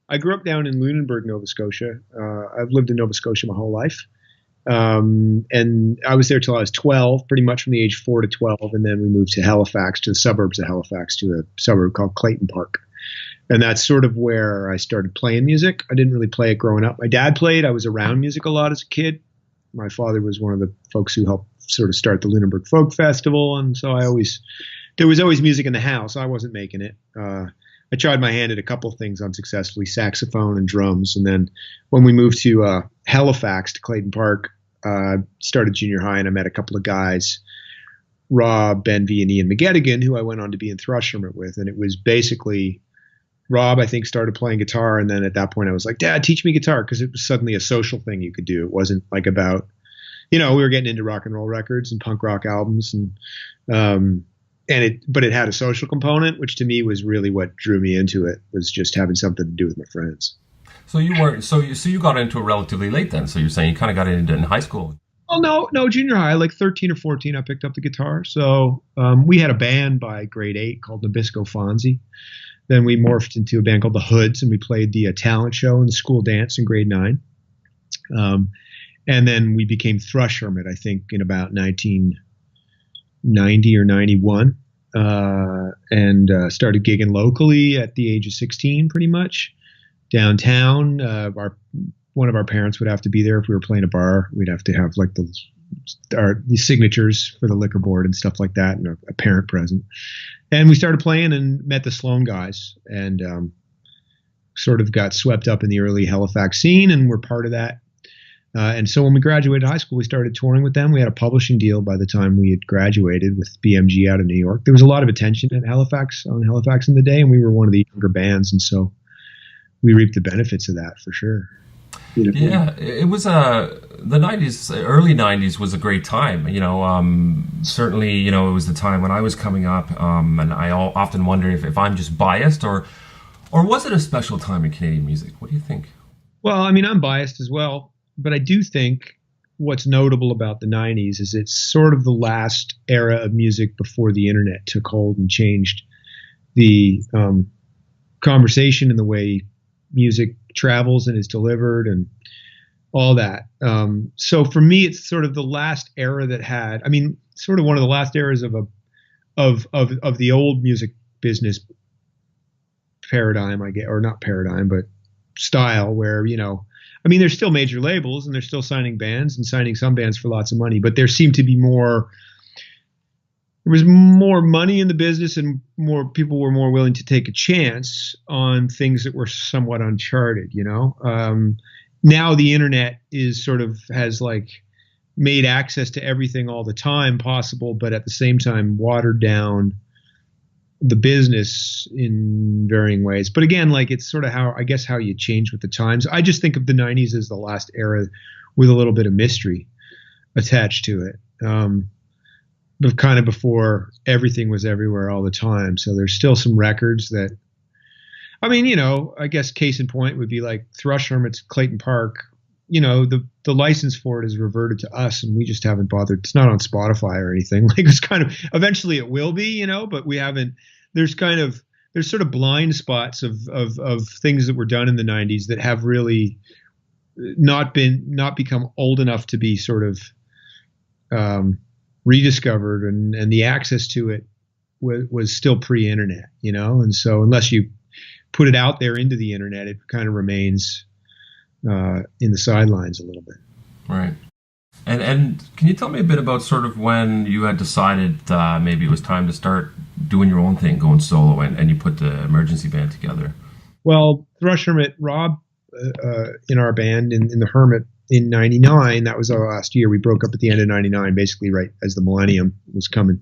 I grew up down in Lunenburg, Nova Scotia. I've lived in Nova Scotia my whole life. And I was there till I was 12, pretty much from the age 4 to 12. And then we moved to Halifax, to the suburbs of Halifax, to a suburb called Clayton Park. And that's sort of where I started playing music. I didn't really play it growing up. My dad played. I was around music a lot as a kid. My father was one of the folks who helped sort of start the Lunenburg Folk Festival. And so there was always music in the house. I wasn't making it. I tried my hand at a couple of things unsuccessfully, saxophone and drums. And then when we moved to Halifax, to Clayton Park, started junior high, and I met a couple of guys, Rob, Ben V, and Ian McGettigan, who I went on to be in Thrush Hermit with. And it was basically Rob, I think, started playing guitar. And then at that point I was like, Dad, teach me guitar. Because it was suddenly a social thing you could do. It wasn't like about, we were getting into rock and roll records and punk rock albums. But it had a social component, which to me was really what drew me into it, was just having something to do with my friends. So you got into it relatively late then. So you're saying you kind of got into it in high school. Oh, no, junior high, like 13 or 14, I picked up the guitar. So we had a band by grade 8 called Nabisco Fonzie. Then we morphed into a band called The Hoods, and we played the talent show and the school dance in grade 9. And then we became Thrush Hermit, I think, in about 1990 or 91, and started gigging locally at the age of 16, pretty much, downtown. One of our parents would have to be there if we were playing a bar. We'd have to have like the signatures for the liquor board and stuff like that, and a parent present. And we started playing and met the Sloan guys, and sort of got swept up in the early Halifax scene, and we're part of that. And so when we graduated high school, we started touring with them. We had a publishing deal by the time we had graduated with BMG out of New York. There was a lot of attention on Halifax in the day, and we were one of the younger bands, and so we reaped the benefits of that for sure. Yeah, it was the 90s, early 90s was a great time. Certainly, it was the time when I was coming up, and I often wonder if I'm just biased, or was it a special time in Canadian music? What do you think? Well, I mean, I'm biased as well, but I do think what's notable about the 90s is it's sort of the last era of music before the internet took hold and changed the conversation and the way music travels and is delivered and all that. So for me, it's sort of the last era that had, sort of one of the last eras of the old music business paradigm, I guess, or not paradigm, but style, where, there's still major labels and they're still signing bands and signing some bands for lots of money, but there seemed to be there was more money in the business, and more people were more willing to take a chance on things that were somewhat uncharted, Now the internet has like made access to everything all the time possible, but at the same time watered down the business in varying ways. But again, like, it's sort of how you change with the times. I just think of the 90s as the last era with a little bit of mystery attached to it. But kind of before everything was everywhere all the time. So there's still some records that, I guess case in point would be like Thrush Hermit's Clayton Park. The license for it is reverted to us, and we just haven't bothered. It's not on Spotify or anything. Like, it's kind of, eventually it will be, but we haven't. There's sort of blind spots of things that were done in the 90s that have really not become old enough to be sort of rediscovered, and the access to it was still pre-internet, and so unless you put it out there into the internet, it kind of remains in the sidelines a little bit. Right. And can you tell me a bit about sort of when you had decided maybe it was time to start doing your own thing, going solo, and you put the Emergency band together? Well, Thrush Hermit, Rob, in our band, in the Hermit, in 99, that was our last year. We broke up at the end of 99, basically right as the millennium was coming.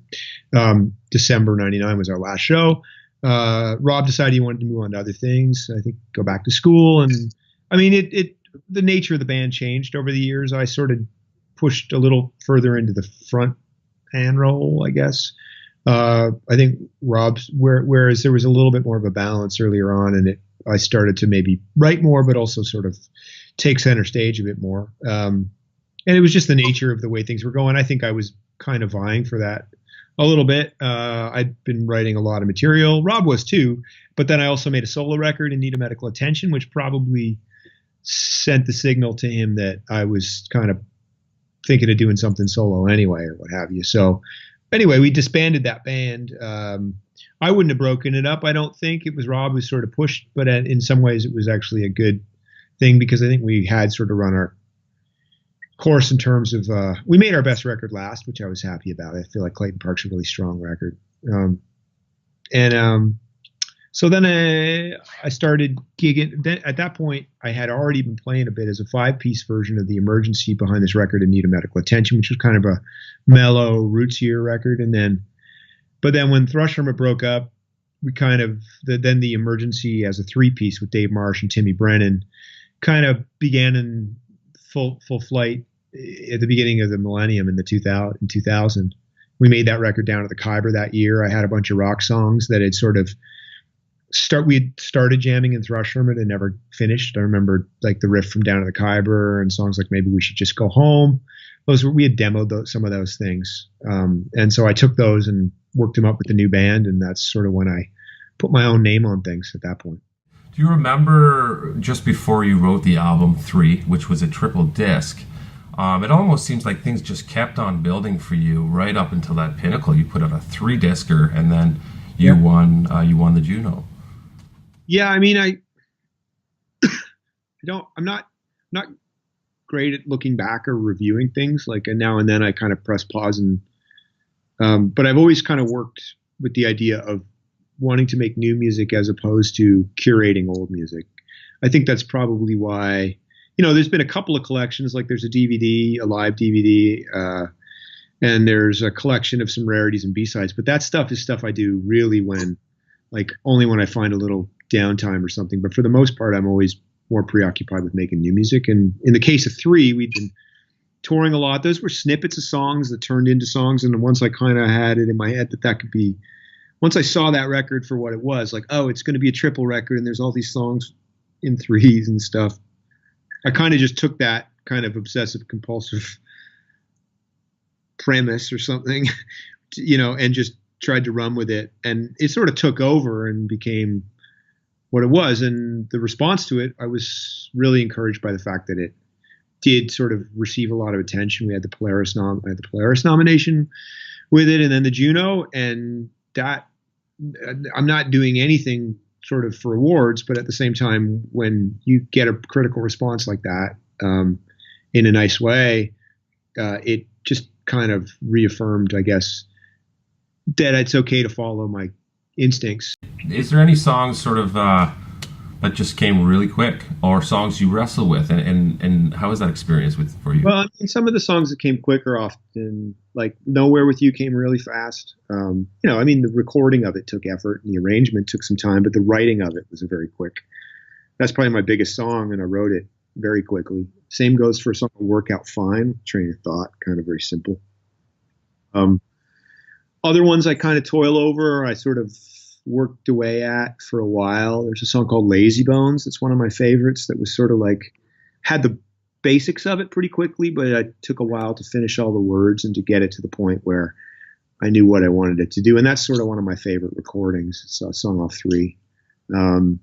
December 99 was our last show. Rob decided he wanted to move on to other things. I think go back to school. And the nature of the band changed over the years. I sort of pushed a little further into the front hand role, I guess. I think whereas there was a little bit more of a balance earlier on, and I started to maybe write more, but also sort of take center stage a bit more. And it was just the nature of the way things were going. I think I was kind of vying for that A little bit. I'd been writing a lot of material. Rob was too, but then I also made a solo record and Need a Medical Attention, which probably sent the signal to him that I was kind of thinking of doing something solo anyway, or what have you. So anyway, we disbanded that band. I wouldn't have broken it up. I don't think it was Rob who sort of pushed, but in some ways it was actually a good thing because I think we had sort of run our course in terms of we made our best record last, which I was happy about. I feel like Clayton Park's a really strong record. So then I started gigging. Then at that point, I had already been playing a bit as a 5-piece version of the Emergency behind this record and Need a Medical Attention, which was kind of a mellow, rootsier record. But then when Thrush Hermit broke up, we kind of then the Emergency as a 3-piece with Dave Marsh and Timmy Brennan kind of began in full flight at the beginning of the millennium in 2000. We made that record Down to the Khyber that year. I had a bunch of rock songs that had sort of we had started jamming in Thrush Hermit and never finished. I remember like the riff from Down to the Khyber and songs like Maybe We Should Just Go Home. We had demoed some of those things. And so I took those and worked them up with the new band. And that's sort of when I put my own name on things at that point. Do you remember just before you wrote the album 3, which was a triple disc, it almost seems like things just kept on building for you right up until that pinnacle. You put out a 3-discer and then you won the Juno. Yeah, I mean, I'm not great at looking back or reviewing things. Like, and now and then I kind of press pause but I've always kind of worked with the idea of wanting to make new music as opposed to curating old music. I think that's probably why, there's been a couple of collections, like there's a live DVD, and there's a collection of some rarities and B-sides, but that stuff is stuff I do really only when I find a little downtime or something. But for the most part, I'm always more preoccupied with making new music. And in the case of 3, we'd been touring a lot. Those were snippets of songs that turned into songs. And once I kind of had it in my head that could be, once I saw that record for what it was, like, oh, it's going to be a triple record and there's all these songs in 3s and stuff. I kind of just took that kind of obsessive compulsive premise or something, and just tried to run with it. And it sort of took over and became what it was. And the response to it, I was really encouraged by the fact that it did sort of receive a lot of attention. We had the Polaris nomination with it, and then the Juno. And that, I'm not doing anything sort of for awards, but at the same time, when you get a critical response like that, in a nice way, it just kind of reaffirmed, I guess, that it's okay to follow my instincts. Is there any songs sort of that just came really quick, or songs you wrestle with, and how was that experience for you? Well, I mean, some of the songs that came quick are often, like Nowhere With You came really fast. I mean, the recording of it took effort and the arrangement took some time, but the writing of it was very quick. That's probably my biggest song, and I wrote it very quickly. Same goes for a song called Work Out Fine, Train of Thought, kind of very simple. Other ones I kind of toil over, I sort of worked away at for a while. There's a song called Lazy Bones. That's one of my favorites that was sort of like, had the basics of it pretty quickly, but it took a while to finish all the words and to get it to the point where I knew what I wanted it to do. And that's sort of one of my favorite recordings. It's a song off 3. Kind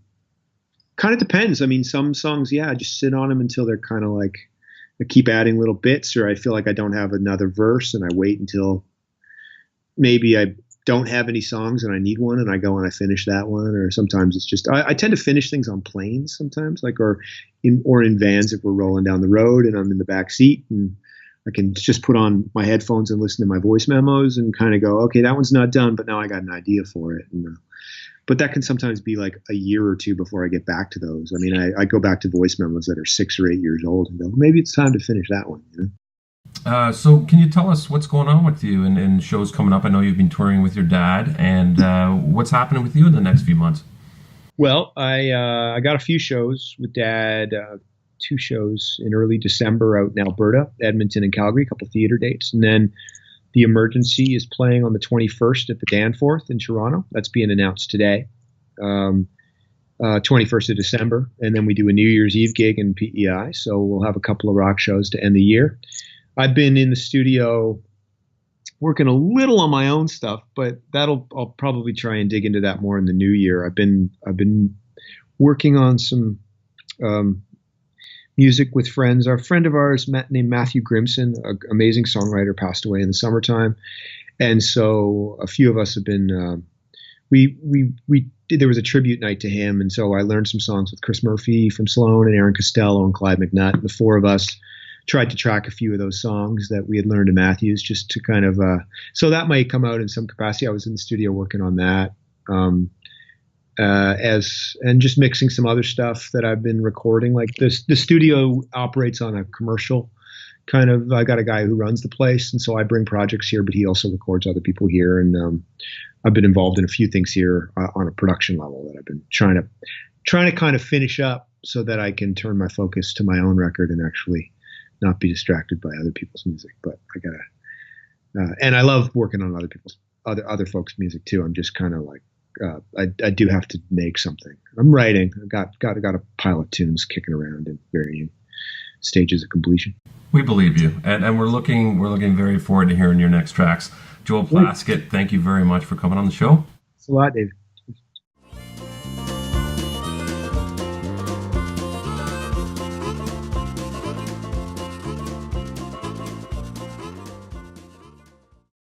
of depends. I mean, some songs, I just sit on them until they're kind of like, I keep adding little bits, or I feel like I don't have another verse and I wait until maybe I don't have any songs and I need one, and I go and I finish that one. Or sometimes it's just, I tend to finish things on planes sometimes, like, or in vans if we're rolling down the road and I'm in the back seat and I can just put on my headphones and listen to my voice memos and kind of go, okay, that one's not done, but now I got an idea for it. But that can sometimes be like a year or two before I get back to those. I mean, I go back to voice memos that are 6 or 8 years old and go, maybe it's time to finish that one. So can you tell us what's going on with you and shows coming up? I know you've been touring with your dad, and what's happening with you in the next few months? Well, I got a few shows with Dad, 2 shows in early December out in Alberta, Edmonton and Calgary, a couple of theater dates. And then the Emergency is playing on the 21st at the Danforth in Toronto. That's being announced today, 21st of December. And then we do a New Year's Eve gig in PEI. So we'll have a couple of rock shows to end the year. I've been in the studio working a little on my own stuff, but I'll probably try and dig into that more in the new year. I've been working on some um, music with friends. Our friend of ours named Matthew Grimson, an amazing songwriter, passed away in the summertime, and so a few of us have been. We did. There was a tribute night to him, and so I learned some songs with Chris Murphy from Sloan and Aaron Costello and Clyde McNutt. And the four of us tried to track a few of those songs that we had learned in Matthews, just to kind of. So that might come out in some capacity. I was in the studio working on that. And just mixing some other stuff that I've been recording. Like this, the studio operates on a commercial kind of. I got a guy who runs the place, and so I bring projects here, but he also records other people here. And I've been involved in a few things here on a production level that I've been trying to kind of finish up so that I can turn my focus to my own record and actually not be distracted by other people's music. But I gotta, and I love working on other people's other folks' music too. I'm just kind of like. I do have to make something. I'm writing. I've got a pile of tunes kicking around in varying stages of completion. We believe you, and we're looking very forward to hearing your next tracks. Joel Plaskett, thank you very much for coming on the show. Thanks a lot, David.